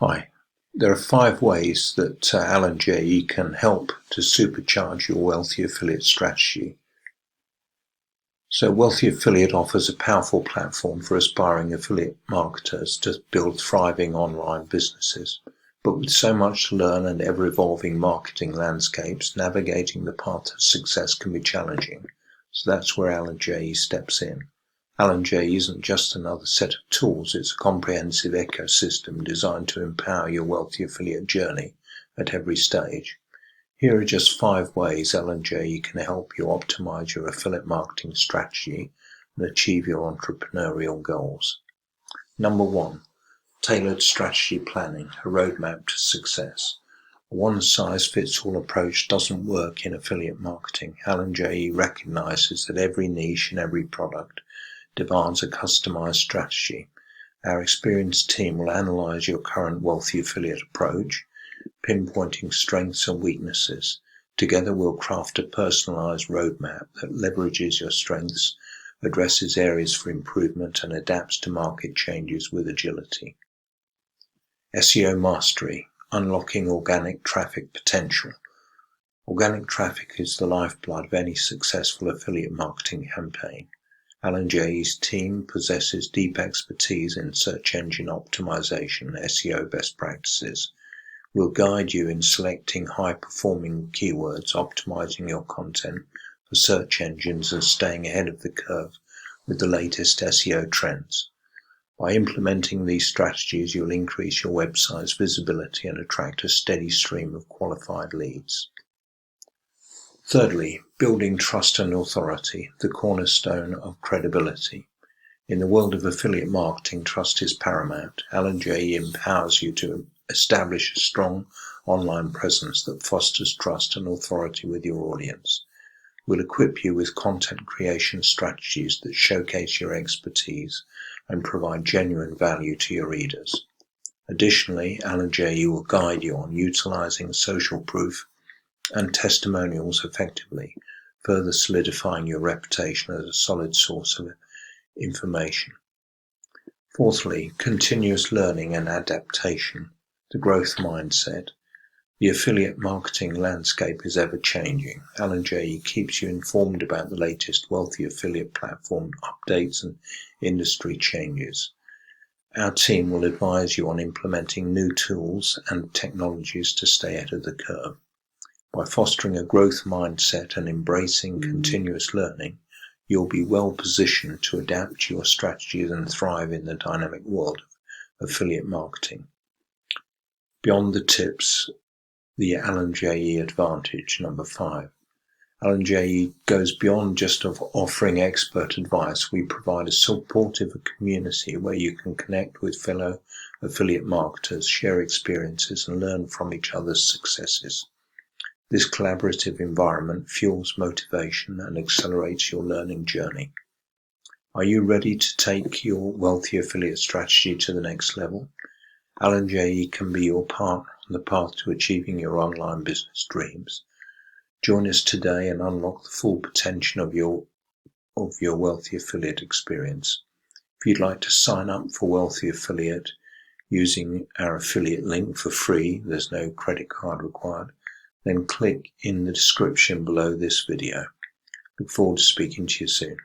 Hi, there are 5 ways that Alan J. can help to supercharge your Wealthy Affiliate strategy. So Wealthy Affiliate offers a powerful platform for aspiring affiliate marketers to build thriving online businesses. But with so much to learn and ever-evolving marketing landscapes, navigating the path of success can be challenging. So that's where Alan J. steps in. Alan J. isn't just another set of tools, it's a comprehensive ecosystem designed to empower your Wealthy Affiliate journey at every stage. Here are just 5 ways Alan J. can help you optimize your affiliate marketing strategy and achieve your entrepreneurial goals. Number 1. Tailored strategy planning, a roadmap to success. A one-size-fits-all approach doesn't work in affiliate marketing. Alan J. recognizes that every niche and every product demands a customized strategy. Our experienced team will analyze your current Wealthy Affiliate approach, pinpointing strengths and weaknesses. Together we'll craft a personalized roadmap that leverages your strengths, addresses areas for improvement, and adapts to market changes with agility. SEO Mastery, unlocking organic traffic potential. Organic traffic is the lifeblood of any successful affiliate marketing campaign. Alan J.'s team possesses deep expertise in search engine optimization, SEO best practices. We'll guide you in selecting high-performing keywords, optimizing your content for search engines, and staying ahead of the curve with the latest SEO trends. By implementing these strategies, you'll increase your website's visibility and attract a steady stream of qualified leads. Thirdly, building trust and authority, the cornerstone of credibility. In the world of affiliate marketing, trust is paramount. Alan J. empowers you to establish a strong online presence that fosters trust and authority with your audience. We'll equip you with content creation strategies that showcase your expertise and provide genuine value to your readers. Additionally, Alan J. will guide you on utilizing social proof and testimonials effectively, further solidifying your reputation as a solid source of information. Fourthly, continuous learning and adaptation, the growth mindset. The affiliate marketing landscape is ever-changing. Alan J. keeps you informed about the latest Wealthy Affiliate platform updates and industry changes. Our team will advise you on implementing new tools and technologies to stay ahead of the curve. By fostering a growth mindset and embracing continuous learning, you'll be well positioned to adapt your strategies and thrive in the dynamic world of affiliate marketing. Beyond the tips, the Alan J. advantage, number 5. Alan J. goes beyond just offering expert advice. We provide a supportive community where you can connect with fellow affiliate marketers, share experiences, and learn from each other's successes. This collaborative environment fuels motivation and accelerates your learning journey. Are you ready to take your Wealthy Affiliate strategy to the next level? Alan J. can be your partner on the path to achieving your online business dreams. Join us today and unlock the full potential of your Wealthy Affiliate experience. If you'd like to sign up for Wealthy Affiliate using our affiliate link for free, there's no credit card required, then click in the description below this video. Look forward to speaking to you soon.